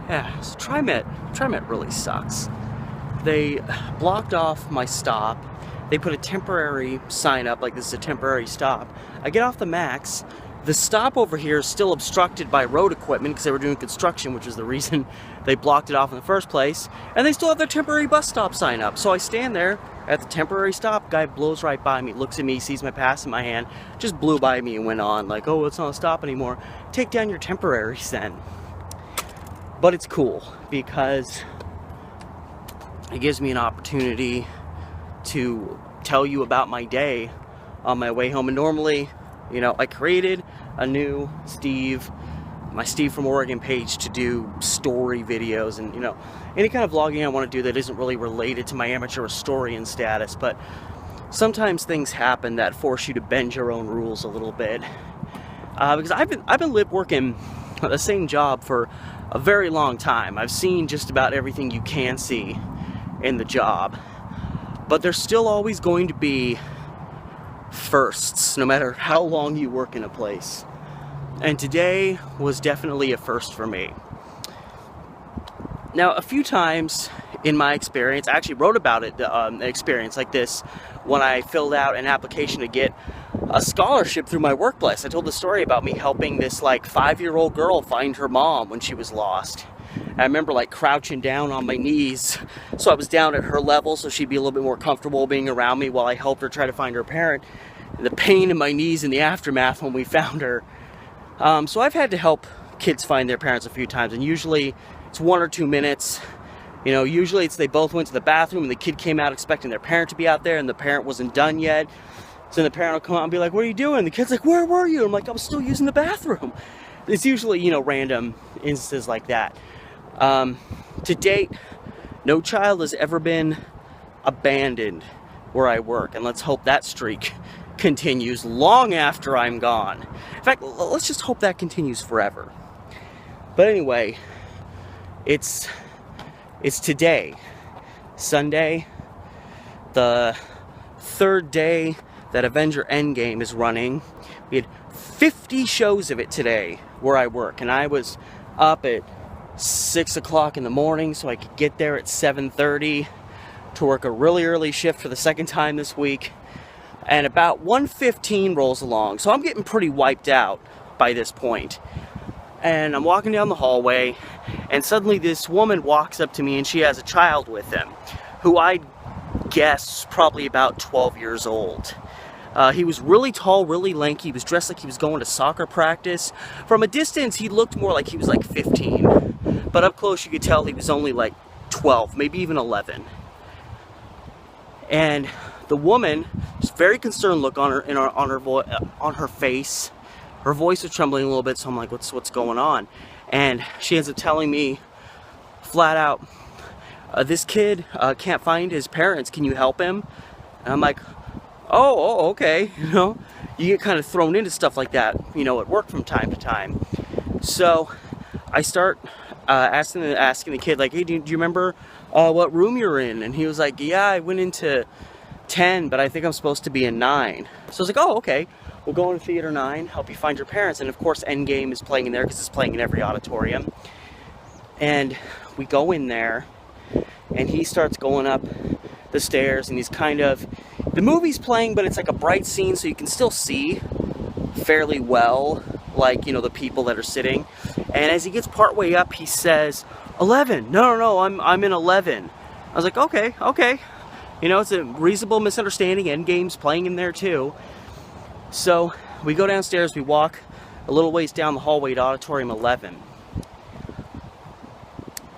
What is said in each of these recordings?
Yeah, so TriMet really sucks. They blocked off my stop. They put a temporary sign up, like this is a temporary stop. I get off the Max. The stop over here is still obstructed by road equipment because they were doing construction, which is the reason they blocked it off in the first place. And they still have their temporary bus stop sign up. So I stand there at the temporary stop. Guy blows right by me, looks at me, sees my pass in my hand, just blew by me and went on like, oh, it's not a stop anymore. Take down your temporaries then. But it's cool because it gives me an opportunity to tell you about my day on my way home. And normally, you know, I created a new my Steve from Oregon page to do story videos and, you know, any kind of vlogging I want to do that isn't really related to my amateur historian status. But sometimes things happen that force you to bend your own rules a little bit. Because I've been working the same job for a very long time. I've seen just about everything you can see in the job. But there's still always going to be firsts, no matter how long you work in a place. And today was definitely a first for me. Now, a few times in my experience, I actually wrote about it, an experience like this, when I filled out an application to get a scholarship through my workplace. I told the story about me helping this like 5-year-old girl find her mom when she was lost. I remember like crouching down on my knees, so I was down at her level so she'd be a little bit more comfortable being around me while I helped her try to find her parent. And the pain in my knees in the aftermath when we found her. So I've had to help kids find their parents a few times, and usually it's 1 or 2 minutes. You know, usually it's they both went to the bathroom and the kid came out expecting their parent to be out there and the parent wasn't done yet. So the parent will come out and be like, what are you doing? The kid's like, where were you? I'm like, I was still using the bathroom. It's usually, you know, random instances like that. To date, no child has ever been abandoned where I work, and let's hope that streak continues long after I'm gone. In fact, let's just hope that continues forever. But anyway, it's today, Sunday, the third day that Avenger Endgame is running. We had 50 shows of it today where I work, and I was up at 6 o'clock in the morning so I could get there at 7:30 to work a really early shift for the second time this week. And about 1:15 rolls along, so I'm getting pretty wiped out by this point. And I'm walking down the hallway, and suddenly this woman walks up to me, and she has a child with them, who I guess probably about 12 years old. He was really tall, really lanky. He was dressed like he was going to soccer practice. From a distance, he looked more like he was like 15. But up close, you could tell he was only like 12, maybe even 11. And the woman, just very concerned look on her face. Her voice was trembling a little bit, so I'm like, what's going on? And she ends up telling me flat out, this kid can't find his parents. Can you help him? And I'm like, oh, okay. You know, you get kind of thrown into stuff like that, you know, at work from time to time. So I start asking the kid, like, hey, do you remember what room you're in? And he was like, yeah, I went into 10, but I think I'm supposed to be in 9. So I was like, oh, okay. We'll go into Theater 9, help you find your parents. And of course, Endgame is playing in there because it's playing in every auditorium. And we go in there, and he starts going up the stairs, and he's kind of, the movie's playing, but it's like a bright scene, so you can still see fairly well, like, you know, the people that are sitting. And as he gets partway up, he says, 11. No, I'm in 11. I was like, okay. You know, it's a reasonable misunderstanding. Endgame's playing in there too. So we go downstairs, we walk a little ways down the hallway to Auditorium 11.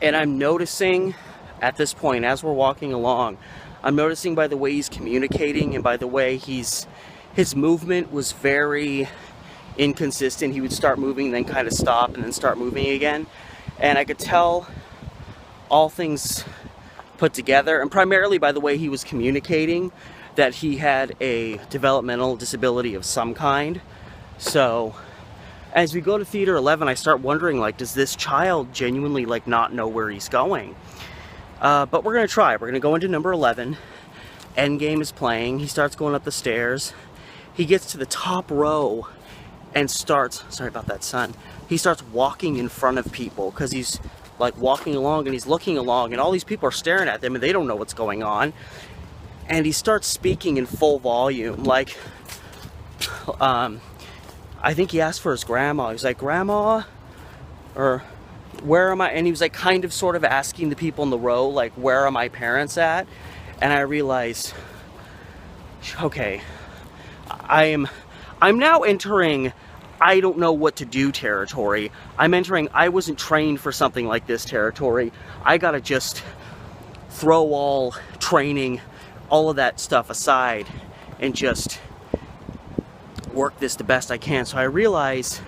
And I'm noticing at this point, as we're walking along, I'm noticing by the way he's communicating and by the way his movement was very inconsistent. He would start moving, then kind of stop, and then start moving again. And I could tell, all things put together, and primarily by the way he was communicating, that he had a developmental disability of some kind. So as we go to Theater 11, I start wondering, like, does this child genuinely, like, not know where he's going? But we're going to try. We're going to go into number 11. Endgame is playing. He starts going up the stairs. He gets to the top row and starts, sorry about that, son. He starts walking in front of people because he's like walking along, and he's looking along, and all these people are staring at them, and they don't know what's going on. And he starts speaking in full volume, like, I think he asked for his grandma. He was like, "Grandma," or "Where am I?" And he was like kind of sort of asking the people in the row, like, "Where are my parents at?" And I realized, okay, I'm now entering I don't know what to do territory. I'm entering I wasn't trained for something like this territory. I gotta just throw all training, all of that stuff aside, and just work this the best I can. So I realize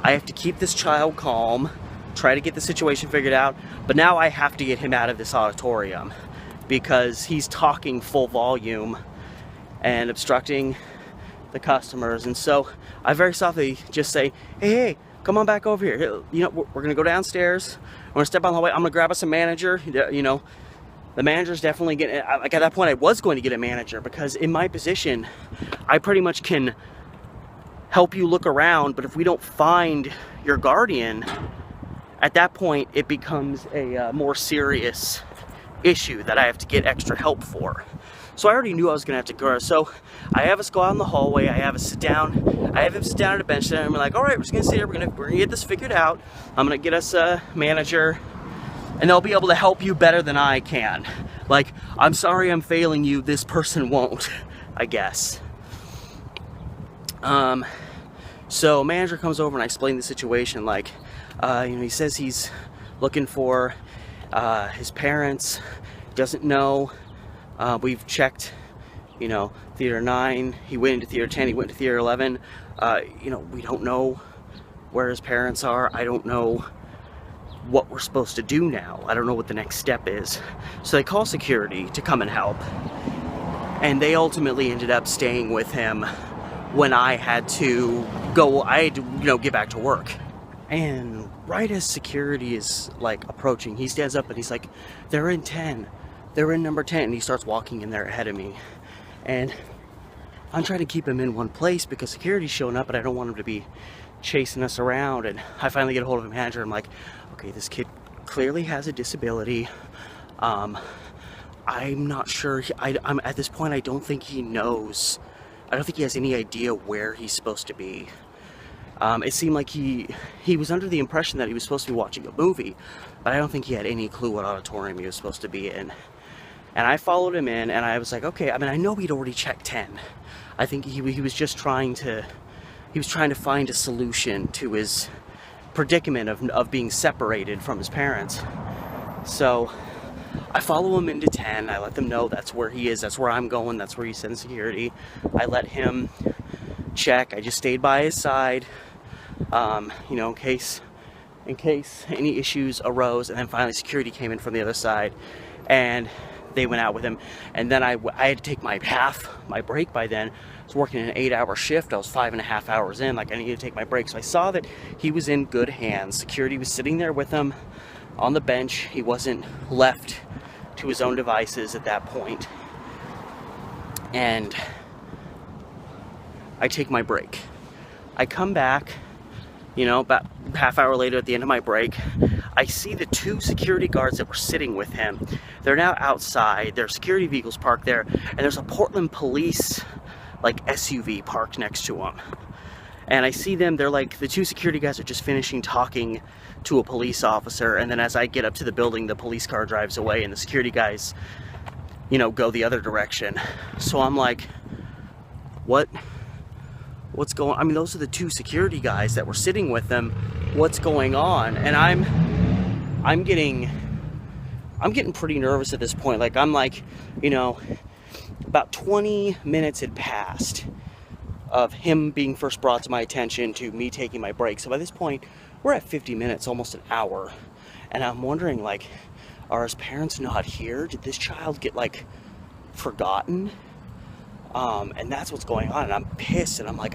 I have to keep this child calm, try to get the situation figured out, but now I have to get him out of this auditorium because he's talking full volume and obstructing the customers. And so I very softly just say, hey, come on back over here. You know, we're gonna go downstairs, we're gonna step on the hallway, I'm gonna grab us a manager. You know, the manager's definitely getting, like at that point I was going to get a manager, because in my position I pretty much can help you look around, but if we don't find your guardian, at that point it becomes a more serious issue that I have to get extra help for. So I already knew I was gonna have to go. So I have us go out in the hallway, I have us sit down, I have him sit down at a bench there, and I'm like, all right, we're just gonna sit here, we're gonna get this figured out. I'm gonna get us a manager, and they'll be able to help you better than I can. Like, I'm sorry I'm failing you, this person won't, I guess. So manager comes over and I explain the situation, like, you know, he says he's looking for his parents, doesn't know. We've checked, you know, theater 9, he went into theater 10, he went to theater 11. You know, we don't know where his parents are. I don't know what we're supposed to do now. I don't know what the next step is. So they call security to come and help. And they ultimately ended up staying with him when I had to go, I had to, you know, get back to work. And right as security is like approaching, he stands up and he's like, they're in 10. They're in number 10. And he starts walking in there ahead of me. And I'm trying to keep him in one place because security's showing up, but I don't want him to be chasing us around. And I finally get a hold of a manager. I'm like, okay, this kid clearly has a disability. I'm not sure. I'm at this point, I don't think he knows. I don't think he has any idea where he's supposed to be. It seemed like he was under the impression that he was supposed to be watching a movie, but I don't think he had any clue what auditorium he was supposed to be in. And I followed him in, and I was like, okay, I mean, I know he'd already checked 10. I think he was just trying to, find a solution to his predicament of being separated from his parents. So I follow him into 10, I let them know that's where he is, that's where I'm going, that's where he's in security. I let him check, I just stayed by his side, you know, in case any issues arose. And then finally security came in from the other side, and they went out with him. And then I had to take my break by then. I was working an 8-hour shift, I was 5.5 hours in, like I needed to take my break. So I saw that he was in good hands. Security was sitting there with him on the bench. He wasn't left to his own devices at that point. And I take my break. I come back, you know, about a half hour later at the end of my break. I see the 2 security guards that were sitting with him. They're now outside. Their security vehicles parked there, and there's a Portland police like SUV parked next to them. And I see them, they're like, the 2 security guys are just finishing talking to a police officer, and then as I get up to the building, the police car drives away and the security guys, you know, go the other direction. So I'm like, what's going on? I mean, those are the 2 security guys that were sitting with them. What's going on? And I'm getting pretty nervous at this point. Like, I'm like, you know, about 20 minutes had passed of him being first brought to my attention to me taking my break. So by this point, we're at 50 minutes, almost an hour. And I'm wondering, like, are his parents not here? Did this child get, like, forgotten? And that's what's going on, and I'm pissed, and I'm like,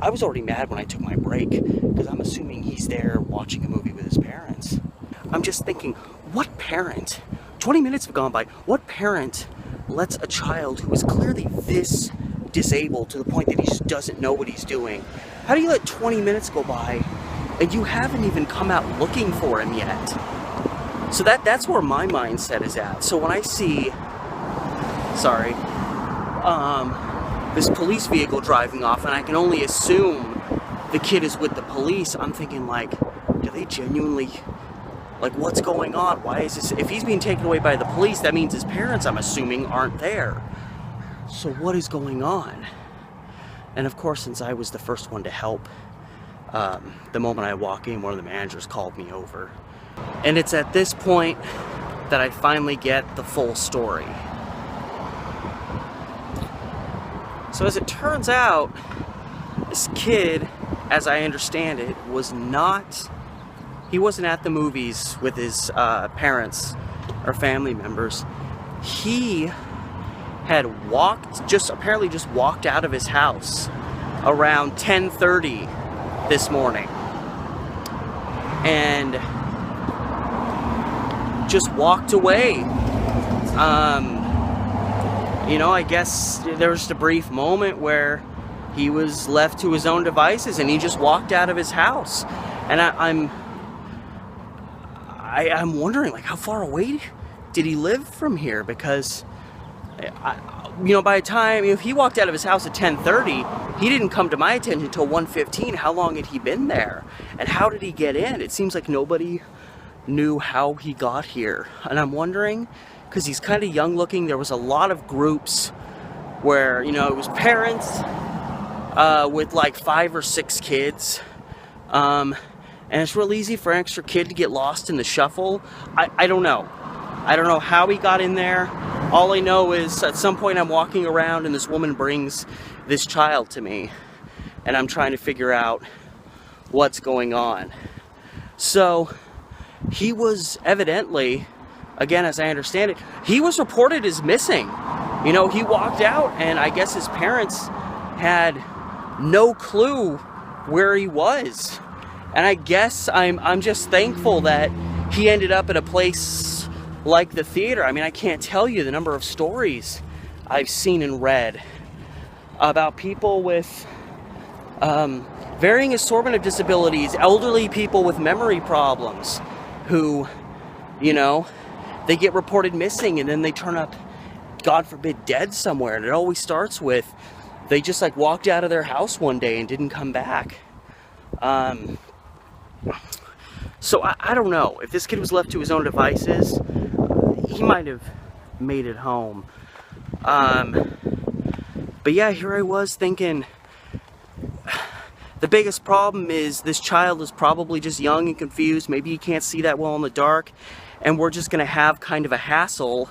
I was already mad when I took my break, because I'm assuming he's there watching a movie with his parents. I'm just thinking, what parent, 20 minutes have gone by, what parent lets a child who is clearly this disabled to the point that he just doesn't know what he's doing? How do you let 20 minutes go by, and you haven't even come out looking for him yet? So that's where my mindset is at. So when I see, this police vehicle driving off, and I can only assume the kid is with the police, I'm thinking, like, do they genuinely, like, what's going on? Why is this? If he's being taken away by the police, that means his parents, I'm assuming, aren't there. So what is going on? And of course, since I was the first one to help, the moment I walk in, one of the managers called me over. And it's at this point that I finally get the full story. So as it turns out, this kid, as I understand it, he wasn't at the movies with his parents or family members. He had apparently just walked out of his house around 10:30 this morning. And just walked away. I guess there was just a brief moment where he was left to his own devices and he just walked out of his house. And I'm wondering, like, how far away did he live from here? Because, by the time, if he walked out of his house at 10:30, he didn't come to my attention until 1:15. How long had he been there? And how did he get in? It seems like nobody knew how he got here. And I'm wondering, because he's kind of young looking, there was a lot of groups where, it was parents with like 5 or 6 kids. And it's real easy for an extra kid to get lost in the shuffle. I don't know. I don't know how he got in there. All I know is at some point I'm walking around and this woman brings this child to me. And I'm trying to figure out what's going on. So he was evidently, again, as I understand it, he was reported as missing. He walked out and I guess his parents had no clue where he was. And I guess I'm just thankful that he ended up at a place like the theater. I mean, I can't tell you the number of stories I've seen and read about people with varying assortment of disabilities, elderly people with memory problems who, they get reported missing and then they turn up, God forbid, dead somewhere. And it always starts with, they just like walked out of their house one day and didn't come back. So I don't know. If this kid was left to his own devices, he might have made it home. But yeah, here I was thinking, the biggest problem is this child is probably just young and confused. Maybe he can't see that well in the dark. And we're just going to have kind of a hassle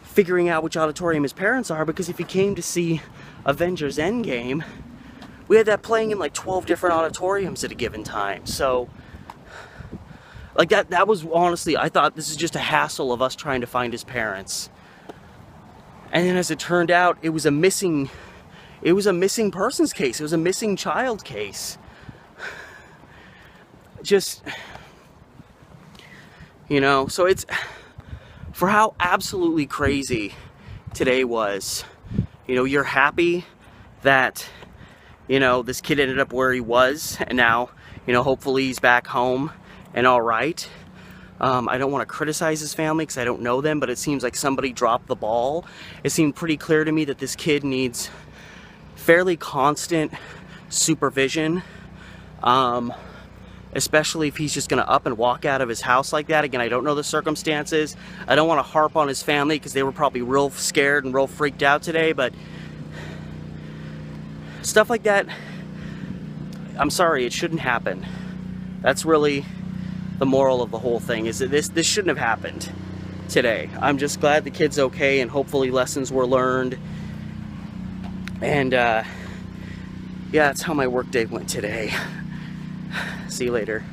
figuring out which auditorium his parents are, because if he came to see Avengers Endgame, we had that playing in like 12 different auditoriums at a given time. So, like that was honestly, I thought this is just a hassle of us trying to find his parents. And then as it turned out, it was a missing persons case. It was a missing child case. Just, so it's, for how absolutely crazy today was, you're happy that, this kid ended up where he was, and now, hopefully he's back home and all right. I don't want to criticize his family because I don't know them, but it seems like somebody dropped the ball. It seemed pretty clear to me that this kid needs fairly constant supervision, especially if he's just going to up and walk out of his house like that. Again, I don't know the circumstances. I don't want to harp on his family because they were probably real scared and real freaked out today, but stuff like that, I'm sorry, it shouldn't happen. That's really the moral of the whole thing, is that this shouldn't have happened today. I'm just glad the kid's okay and hopefully lessons were learned. And yeah, that's how my work day went today. See you later.